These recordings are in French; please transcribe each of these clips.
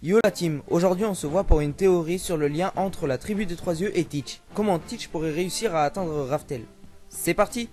Yo la team, aujourd'hui on se voit pour une théorie sur le lien entre la tribu des trois yeux et Teach. Comment Teach pourrait réussir à atteindre Raftel. C'est parti!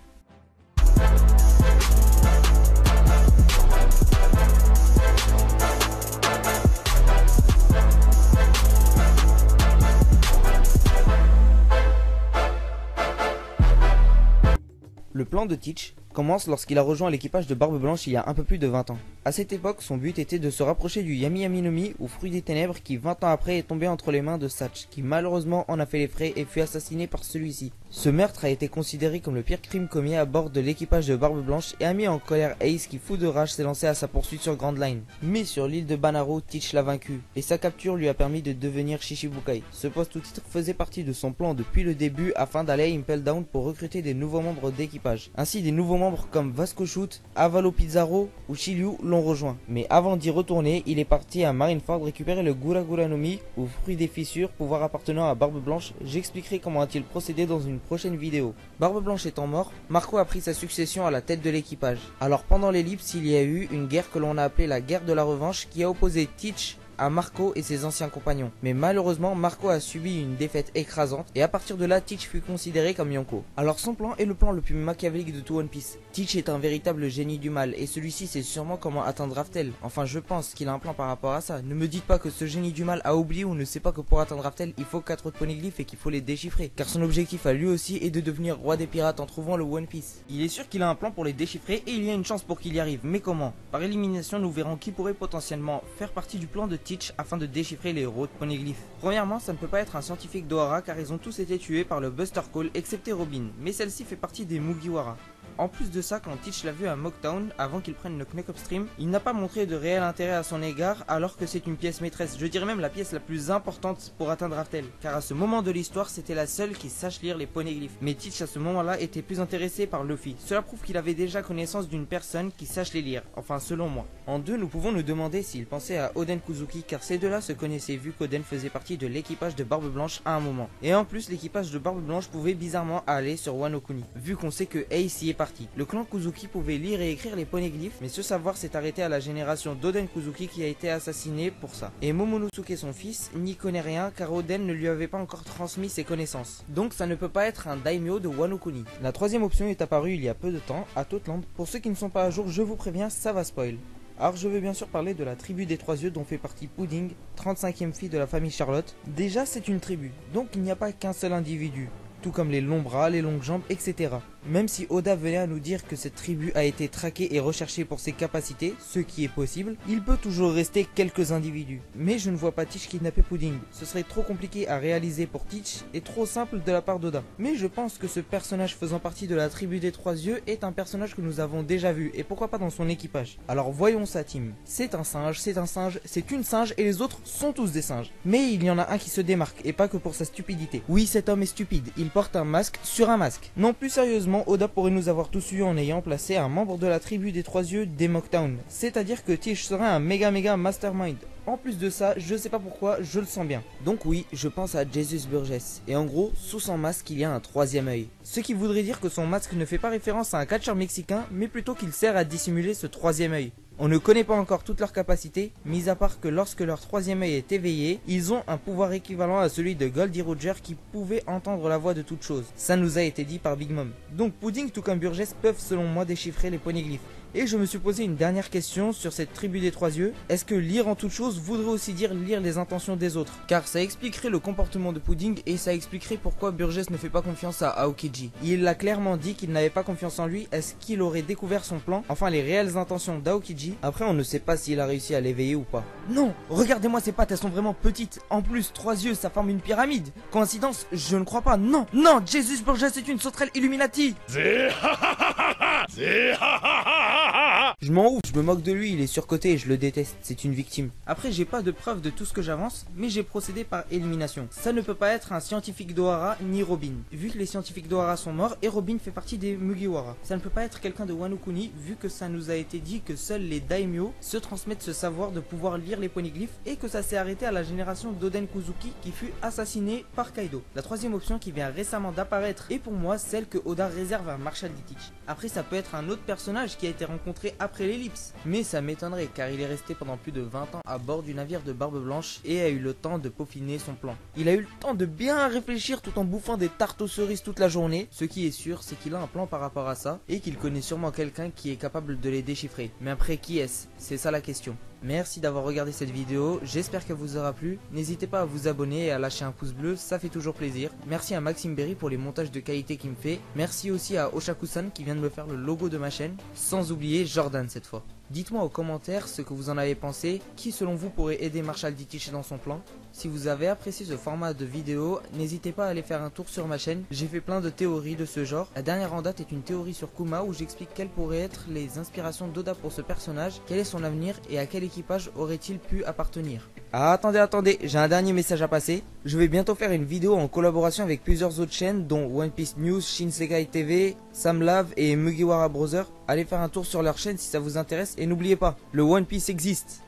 Le plan de Teach commence lorsqu'il a rejoint l'équipage de Barbe Blanche il y a un peu plus de 20 ans. À cette époque, son but était de se rapprocher du Yami Yami no Mi, ou fruit des ténèbres, qui 20 ans après est tombé entre les mains de Satch, qui malheureusement en a fait les frais et fut assassiné par celui-ci. Ce meurtre a été considéré comme le pire crime commis à bord de l'équipage de Barbe Blanche et a mis en colère Ace qui, fou de rage, s'est lancé à sa poursuite sur Grand Line. Mais sur l'île de Banaro, Teach l'a vaincu, et sa capture lui a permis de devenir Shichibukai. Ce poste ou titre faisait partie de son plan depuis le début afin d'aller à Impel Down pour recruter des nouveaux membres d'équipage. Ainsi, des nouveaux membres comme Vasco Shoot, Avalo Pizarro ou Shiryu l'ont rejoint. Mais avant d'y retourner, il est parti à Marineford récupérer le Gura Gura no Mi, ou fruit des fissures, pouvoir appartenant à Barbe Blanche. J'expliquerai comment a-t-il procédé dans une prochaine vidéo. Barbe Blanche étant mort, Marco a pris sa succession à la tête de l'équipage. Alors pendant l'ellipse, il y a eu une guerre que l'on a appelée la guerre de la revanche qui a opposé Teach à Marco et ses anciens compagnons. Mais malheureusement, Marco a subi une défaite écrasante et à partir de là, Teach fut considéré comme Yonko. Alors son plan est le plan le plus machiavélique de tout One Piece. Teach est un véritable génie du mal et celui-ci sait sûrement comment atteindre Raftel. Enfin, je pense qu'il a un plan par rapport à ça. Ne me dites pas que ce génie du mal a oublié ou ne sait pas que pour atteindre Raftel, il faut 4 autres poneglyphes et qu'il faut les déchiffrer. Car son objectif à lui aussi est de devenir roi des pirates en trouvant le One Piece. Il est sûr qu'il a un plan pour les déchiffrer et il y a une chance pour qu'il y arrive. Mais comment? Par élimination, nous verrons qui pourrait potentiellement faire partie du plan de Teach afin de déchiffrer les héros de poneglyphes. Premièrement, ça ne peut pas être un scientifique d'Ohara car ils ont tous été tués par le Buster Call excepté Robin, mais celle-ci fait partie des Mugiwara. En plus de ça, quand Teach l'a vu à Mocktown, avant qu'il prenne le Knuck Upstream, il n'a pas montré de réel intérêt à son égard alors que c'est une pièce maîtresse, je dirais même la pièce la plus importante pour atteindre Raftel, car à ce moment de l'histoire c'était la seule qui sache lire les poneglyphes. Mais Teach à ce moment-là était plus intéressé par Luffy, cela prouve qu'il avait déjà connaissance d'une personne qui sache les lire, enfin selon moi. En deux, nous pouvons nous demander s'il pensait à Oden Kuzuki car ces deux-là se connaissaient vu qu'Oden faisait partie de l'équipage de Barbe Blanche à un moment. Et en plus l'équipage de Barbe Blanche pouvait bizarrement aller sur Wano Kuni, vu qu'on sait que Ace y est parti. Le clan Kuzuki pouvait lire et écrire les poneglyphes, mais ce savoir s'est arrêté à la génération d'Oden Kuzuki qui a été assassiné pour ça. Et Momonosuke son fils n'y connaît rien car Oden ne lui avait pas encore transmis ses connaissances. Donc ça ne peut pas être un daimyo de Wano Kuni. La troisième option est apparue il y a peu de temps à Totland. Pour ceux qui ne sont pas à jour, je vous préviens, ça va spoil. Alors je veux bien sûr parler de la tribu des trois yeux dont fait partie Pudding, 35e fille de la famille Charlotte. Déjà c'est une tribu, donc il n'y a pas qu'un seul individu, tout comme les longs bras, les longues jambes, etc. Même si Oda venait à nous dire que cette tribu a été traquée et recherchée pour ses capacités, ce qui est possible, il peut toujours rester quelques individus. Mais je ne vois pas Teach kidnapper Pudding, ce serait trop compliqué à réaliser pour Teach et trop simple de la part d'Oda. Mais je pense que ce personnage faisant partie de la tribu des trois yeux est un personnage que nous avons déjà vu et pourquoi pas dans son équipage. Alors voyons sa team. C'est un singe, c'est une singe et les autres sont tous des singes. Mais il y en a un qui se démarque et pas que pour sa stupidité. Oui, cet homme est stupide, il porte un masque sur un masque. Non, plus sérieusement, Oda pourrait nous avoir tous eu en ayant placé un membre de la tribu des trois yeux des Mocktown. C'est-à-dire que Teach serait un méga mastermind. En plus de ça, je sais pas pourquoi, je le sens bien. Donc oui, je pense à Jesus Burgess. Et en gros, sous son masque, il y a un troisième œil. Ce qui voudrait dire que son masque ne fait pas référence à un catcheur mexicain, mais plutôt qu'il sert à dissimuler ce troisième œil. On ne connaît pas encore toutes leurs capacités, mis à part que lorsque leur troisième œil est éveillé, ils ont un pouvoir équivalent à celui de Goldie Roger qui pouvait entendre la voix de toute chose. Ça nous a été dit par Big Mom. Donc Pudding tout comme Burgess peuvent selon moi déchiffrer les poneglyphes. Et je me suis posé une dernière question sur cette tribu des trois yeux. Est-ce que lire en toute chose voudrait aussi dire lire les intentions des autres? Car ça expliquerait le comportement de Pudding et ça expliquerait pourquoi Burgess ne fait pas confiance à Aokiji. Il l'a clairement dit qu'il n'avait pas confiance en lui. Est-ce qu'il aurait découvert son plan? Enfin les réelles intentions d'Aokiji. Après on ne sait pas s'il a réussi à l'éveiller ou pas. Non, regardez-moi ses pattes, elles sont vraiment petites. En plus, trois yeux, ça forme une pyramide. Coïncidence? Je ne crois pas. Non, non, Jesus Burgess est une sauterelle Illuminati. Je m'en ouf, je me moque de lui, il est surcoté et je le déteste, c'est une victime. Après j'ai pas de preuve de tout ce que j'avance, mais j'ai procédé par élimination. Ça ne peut pas être un scientifique d'Ohara ni Robin, vu que les scientifiques d'Ohara sont morts et Robin fait partie des Mugiwara. Ça ne peut pas être quelqu'un de Wano Kuni, vu que ça nous a été dit que seuls les daimyo se transmettent ce savoir de pouvoir lire les poneglyphes et que ça s'est arrêté à la génération d'Oden Kuzuki qui fut assassiné par Kaido. La troisième option qui vient récemment d'apparaître est pour moi celle que Oda réserve à Marshall D. Teach. Après ça peut être un autre personnage qui a été rencontré après après l'ellipse. Mais ça m'étonnerait car il est resté pendant plus de 20 ans à bord du navire de Barbe Blanche et a eu le temps de peaufiner son plan. Il a eu le temps de bien réfléchir tout en bouffant des tartes aux cerises toute la journée. Ce qui est sûr, c'est qu'il a un plan par rapport à ça et qu'il connaît sûrement quelqu'un qui est capable de les déchiffrer. Mais après, qui est-ce? C'est ça la question. Merci d'avoir regardé cette vidéo, j'espère qu'elle vous aura plu. N'hésitez pas à vous abonner et à lâcher un pouce bleu, ça fait toujours plaisir. Merci à Maxime Berry pour les montages de qualité qu'il me fait. Merci aussi à Oshaku-san qui vient de me faire le logo de ma chaîne. Sans oublier Jordan cette fois. Dites-moi aux commentaires ce que vous en avez pensé, qui selon vous pourrait aider Marshall D-Teach dans son plan. Si vous avez apprécié ce format de vidéo, n'hésitez pas à aller faire un tour sur ma chaîne, j'ai fait plein de théories de ce genre. La dernière en date est une théorie sur Kuma où j'explique quelles pourraient être les inspirations d'Oda pour ce personnage, quel est son avenir et à quel équipage aurait-il pu appartenir. Ah, attendez, j'ai un dernier message à passer. Je vais bientôt faire une vidéo en collaboration avec plusieurs autres chaînes dont One Piece News, Shinsekai TV, Samlove et Mugiwara Brothers. Allez faire un tour sur leur chaîne si ça vous intéresse et n'oubliez pas, le One Piece existe.